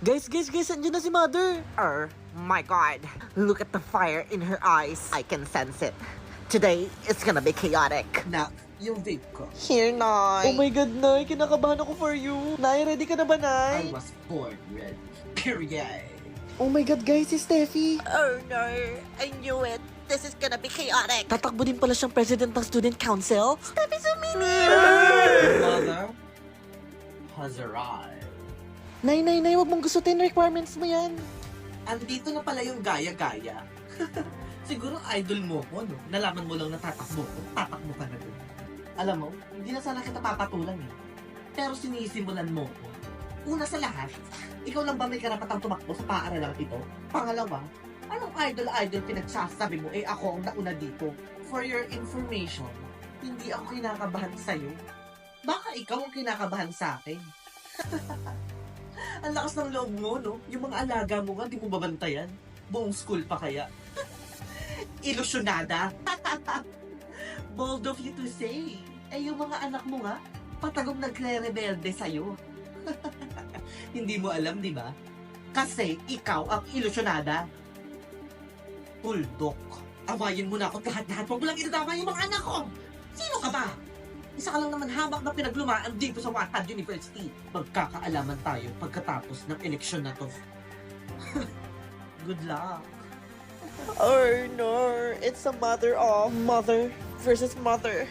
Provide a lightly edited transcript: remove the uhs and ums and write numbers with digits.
Guys, andyan na si Mother. My God. Look at the fire in her eyes. I can sense it. Today, it's gonna be chaotic. Nak, yung vape ko. Here, Nay. Oh my God, Nay, kinakabahan ako for you. Nay, ready ka na ba, Nay? I was born ready. Period. Oh my God, guys, si Steffi. Oh no, I knew it. This is gonna be chaotic. Tatakbo din pala siyang president ng student council. Steffi Sumini! Your mother has arrived. Nay, wag mong gustutin requirements mo yan. Andito na pala yung gaya-gaya. Siguro idol mo ko, no? Nalaman mo lang na tatakbo ko. Tatakbo ka na dun. Alam mo, hindi na sana kita papatulan eh. Pero sinisimulan mo ko. Una sa lahat, ikaw lang ba may karapatang tumakbo sa paaralang ito? Pangalawa, anong idol pinagsasabi mo eh ako ang nauna dito? For your information, hindi ako kinakabahan sa'yo. Baka ikaw ang kinakabahan sa akin. Ang lakas ng loob mo, no? Yung mga alaga mo nga, di mo babantayan. Buong school pa kaya. Ilusyonada. Bold of you to say. Eh, yung mga anak mo nga, patagong nagre-rebelde sa'yo. Hindi mo alam, di ba? Kasi ikaw ang ilusyonada. Tuldok. Awayin mo na ako lahat-lahat. Huwag mo lang inadama yung mga anak ko. Sino ka ba? Isa ka lang naman hamak na pinaglumaan dito sa Wattpad University. Magkakaalaman tayo pagkatapos ng eleksyon na to. Good luck. Oh no, it's a mother versus mother.